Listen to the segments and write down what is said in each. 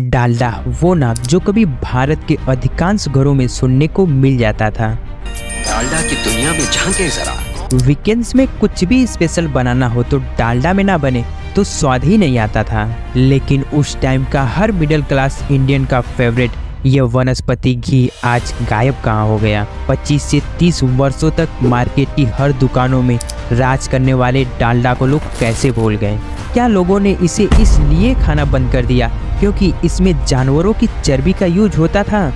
डालडा वो नाम जो कभी भारत के अधिकांश घरों में सुनने को मिल जाता था। डालडा की दुनिया में झांके जरा। वीकेंड्स में कुछ भी स्पेशल बनाना हो तो डालडा में ना बने तो स्वाद ही नहीं आता था। लेकिन उस टाइम का हर मिडिल क्लास इंडियन का फेवरेट यह वनस्पति घी आज गायब कहाँ हो गया। 25 से 30 वर्षों तक मार्केट की हर दुकानों में राज करने वाले डालडा को लोग कैसे भूल गए? क्या लोगों ने इसे इसलिए खाना बंद कर दिया क्योंकि इसमें जानवरों की चर्बी का यूज होता था?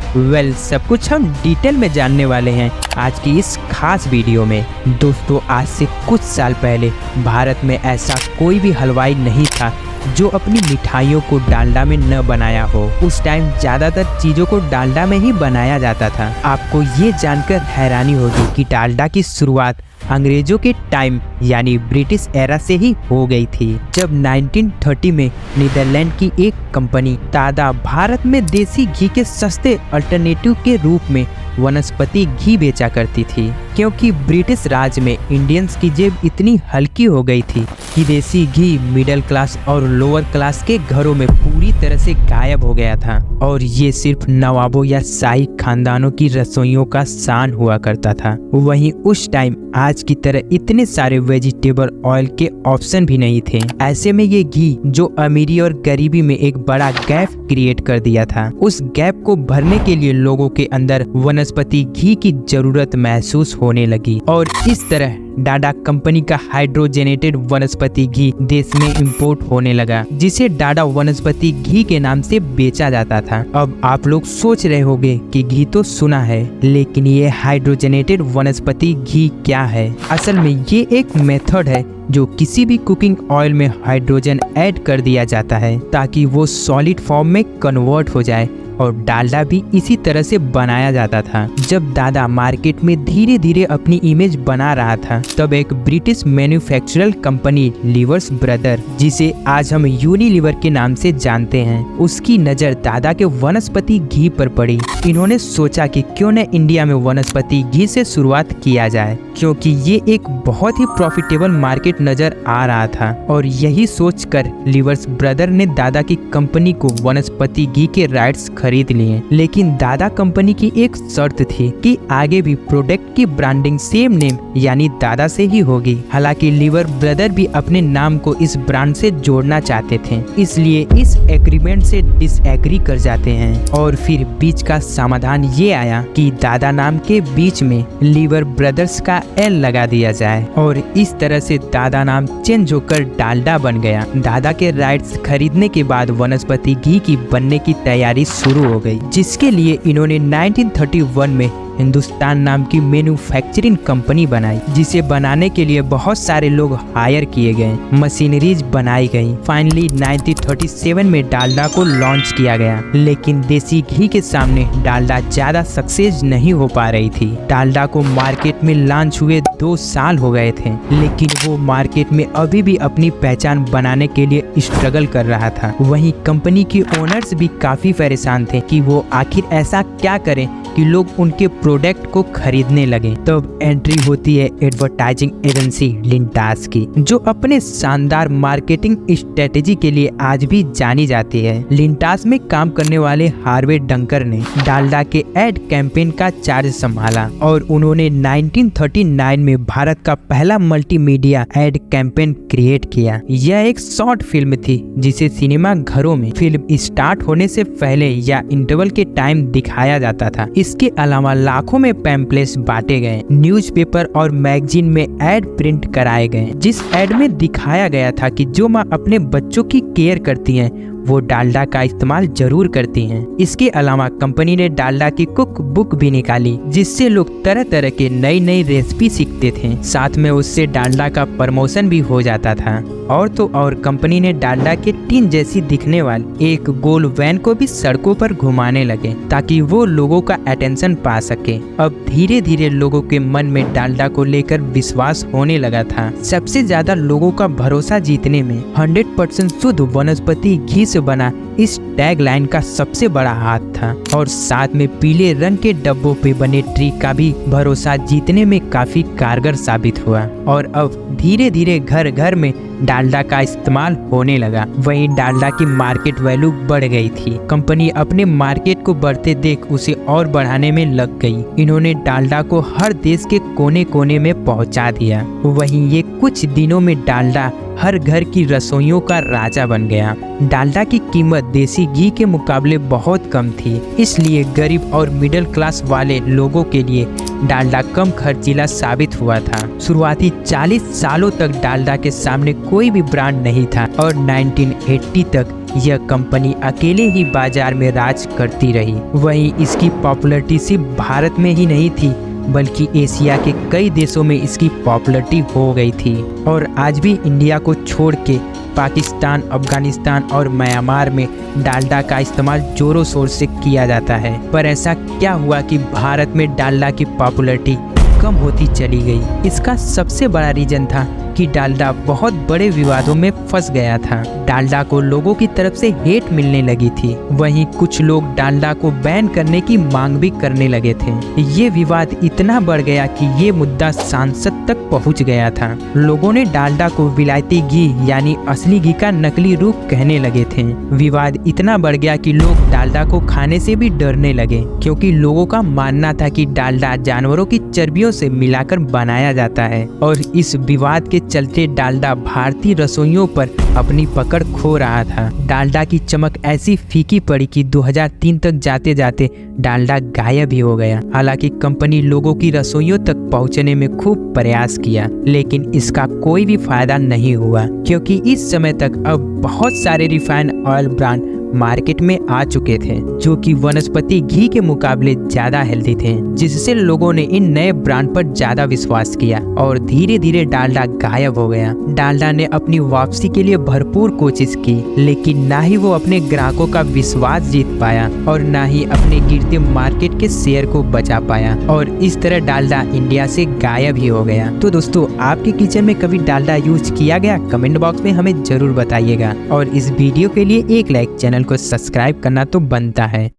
सब कुछ हम डिटेल में जानने वाले हैं आज की इस खास वीडियो में। दोस्तों, आज से कुछ साल पहले भारत में ऐसा कोई भी हलवाई नहीं था जो अपनी मिठाइयों को डालडा में न बनाया हो। उस टाइम ज्यादातर चीजों को डालडा में ही बनाया जाता था। आपको ये जानकर हैरानी होगी कि डालडा की शुरुआत अंग्रेजों के टाइम यानी ब्रिटिश एरा से ही हो गई थी, जब 1930 में नीदरलैंड की एक कंपनी दादा भारत में देसी घी के सस्ते अल्टरनेटिव के रूप में वनस्पति घी बेचा करती थी। क्योंकि ब्रिटिश राज में इंडियंस की जेब इतनी हल्की हो गई थी कि देसी घी मिडिल क्लास और लोअर क्लास के घरों में पूरी तरह से गायब हो गया था और ये सिर्फ नवाबों या शाही खानदानों की रसोइयों का शान हुआ करता था। वहीं उस टाइम आज की तरह इतने सारे वेजिटेबल ऑयल के ऑप्शन भी नहीं थे। ऐसे में ये घी जो अमीरी और गरीबी में एक बड़ा गैप क्रिएट कर दिया था, उस गैप को भरने के लिए लोगों के अंदर वनस्पति घी की जरूरत महसूस होने लगी और इस तरह डाडा कंपनी का हाइड्रोजनेटेड वनस्पति घी देश में इंपोर्ट होने लगा, जिसे डाडा वनस्पति घी के नाम से बेचा जाता था। अब आप लोग सोच रहे होंगे कि घी तो सुना है, लेकिन ये हाइड्रोजनेटेड वनस्पति घी क्या है? असल में ये एक मेथड है जो किसी भी कुकिंग ऑयल में हाइड्रोजन ऐड कर दिया जाता है ताकि वो सॉलिड फॉर्म में कन्वर्ट हो जाए और डालडा भी इसी तरह से बनाया जाता था। जब दादा मार्केट में धीरे धीरे अपनी इमेज बना रहा था, तब एक British manufacturer company levers brother, जिसे आज हम यूनिलीवर के नाम से जानते हैं, उसकी नजर दादा के वनस्पति घी पर पड़ी। इन्होंने सोचा कि क्यों न इंडिया में वनस्पति घी से शुरुआत किया जाए, क्योंकि ये एक बहुत ही प्रॉफिटेबल मार्केट नजर आ रहा था। और यही सोचकर लीवर्स ब्रदर ने दादा की कंपनी को वनस्पति घी के राइट्स खरीद लिए। लेकिन दादा कंपनी की एक शर्त थी कि आगे भी प्रोडक्ट की ब्रांडिंग सेम नेम यानी दादा से ही होगी। हालांकि लीवर ब्रदर भी अपने नाम को इस ब्रांड से जोड़ना चाहते थे, इसलिए इस एग्रीमेंट से डिसएग्री कर जाते हैं और फिर बीच का समाधान ये आया कि दादा नाम के बीच में लीवर ब्रदर्स का एल लगा दिया जाए और इस तरह से दादा नाम चेंज होकर डालडा बन गया। दादा के राइट्स खरीदने के बाद वनस्पति घी की बनने की तैयारी शुरू हो गई, जिसके लिए इन्होंने 1931 में हिंदुस्तान नाम की मैन्युफैक्चरिंग कंपनी बनाई, जिसे बनाने के लिए बहुत सारे लोग हायर किए गए, मशीनरीज बनाई गई। फाइनली 1937 में डालडा को लॉन्च किया गया, लेकिन देसी घी के सामने डालडा ज्यादा सक्सेस नहीं हो पा रही थी। डालडा को मार्केट में लॉन्च हुए 2 साल हो गए थे, लेकिन वो मार्केट में अभी भी अपनी पहचान बनाने के लिए स्ट्रगल कर रहा था। वहीं कंपनी के ओनर्स भी काफी परेशान थे कि वो आखिर ऐसा क्या करें कि लोग उनके प्रोडक्ट को खरीदने लगे। तब एंट्री होती है एडवर्टाइजिंग एजेंसी लिंटास की, जो अपने शानदार मार्केटिंग स्ट्रेटेजी के लिए आज भी जानी जाती है। लिंटास में काम करने वाले हार्वे डंकर ने डालडा के एड कैंपेन का चार्ज संभाला और उन्होंने 1939 में भारत का पहला मल्टीमीडिया एड कैंपेन क्रिएट किया। यह एक शॉर्ट फिल्म थी जिसे सिनेमा घरों में फिल्म स्टार्ट होने से पहले या इंटरवल के टाइम दिखाया जाता था। इसके अलावा लाखों में पैम्पलेट्स बांटे गए, न्यूज़पेपर और मैगजीन में एड प्रिंट कराए गए, जिस एड में दिखाया गया था कि जो माँ अपने बच्चों की केयर करती हैं वो डालडा का इस्तेमाल जरूर करती हैं। इसके अलावा कंपनी ने डालडा की कुक बुक भी निकाली, जिससे लोग तरह तरह के नई नई रेसिपी सीखते थे। साथ में उससे डालडा का प्रमोशन भी हो जाता था। और तो और कंपनी ने डालडा के टीन जैसी दिखने वाली एक गोल वैन को भी सड़कों पर घुमाने लगे ताकि वो लोगों का अटेंशन पा सके। अब धीरे धीरे लोगों के मन में डालडा को लेकर विश्वास होने लगा था। सबसे ज्यादा लोगों का भरोसा जीतने में 100% शुद्ध वनस्पति घी से बना इस टैग लाइन का सबसे बड़ा हाथ था और साथ में पीले रंग के डब्बों पे बने ट्री का भी भरोसा जीतने में काफी कारगर साबित हुआ। और अब धीरे धीरे घर घर में डालडा का इस्तेमाल होने लगा। वहीं डालडा की मार्केट वैल्यू बढ़ गई थी। कंपनी अपने मार्केट को बढ़ते देख उसे और बढ़ाने में लग गई। इन्होंने डालडा को हर देश के कोने कोने में पहुंचा दिया। वहीं ये कुछ दिनों में डालडा हर घर की रसोइयों का राजा बन गया। डालडा की कीमत देसी घी के मुकाबले बहुत कम थी, इसलिए गरीब और मिडिल क्लास वाले लोगों के लिए डालडा कम खर्चीला साबित हुआ था। शुरुआती 40 सालों तक डालडा के सामने कोई भी ब्रांड नहीं था और 1980 तक यह कंपनी अकेले ही बाजार में राज करती रही। वहीं इसकी पॉपुलैरिटी सिर्फ भारत में ही नहीं थी, बल्कि एशिया के कई देशों में इसकी पॉपुलैरिटी हो गई थी। और आज भी इंडिया को छोड़ के पाकिस्तान, अफगानिस्तान और म्यांमार में डालडा का इस्तेमाल जोरों शोर से किया जाता है। पर ऐसा क्या हुआ कि भारत में डालडा की पॉपुलैरिटी कम होती चली गई? इसका सबसे बड़ा रीजन था कि डालडा बहुत बड़े विवादों में फंस गया था। डालडा को लोगों की तरफ से हेट मिलने लगी थी। वहीं कुछ लोग डालडा को बैन करने की मांग भी करने लगे थे। ये विवाद इतना बढ़ गया कि ये मुद्दा सांसद तक पहुंच गया था। लोगों ने डालडा को विलायती घी यानी असली घी का नकली रूप कहने लगे थे। विवाद इतना बढ़ गया कि लोग डालडा को खाने से भी डरने लगे, क्योंकि लोगों का मानना था कि डालडा जानवरों की चर्बियों से मिलाकर बनाया जाता है। और इस विवाद के चलते डालडा भारतीय रसोइयों पर अपनी पकड़ खो रहा था। डालडा की चमक ऐसी फीकी पड़ी कि 2003 तक जाते जाते डालडा गायब ही हो गया। हालांकि कंपनी लोगों की रसोइयों तक पहुंचने में खूब प्रयास किया, लेकिन इसका कोई भी फायदा नहीं हुआ, क्योंकि इस समय तक अब बहुत सारे रिफाइंड ऑयल ब्रांड मार्केट में आ चुके थे, जो कि वनस्पति घी के मुकाबले ज्यादा हेल्दी थे, जिससे लोगों ने इन नए ब्रांड पर ज्यादा विश्वास किया और धीरे धीरे डालडा गायब हो गया। डालडा ने अपनी वापसी के लिए भरपूर कोशिश की, लेकिन ना ही वो अपने ग्राहकों का विश्वास जीत पाया और ना ही अपने गिरते मार्केट के शेयर को बचा पाया, और इस तरह डालडा इंडिया से गायब ही हो गया। तो दोस्तों, आपके किचन में कभी डालडा यूज किया गया? कमेंट बॉक्स में हमें जरूर बताइएगा, और इस वीडियो के लिए एक लाइक, चैनल को सब्सक्राइब करना तो बनता है।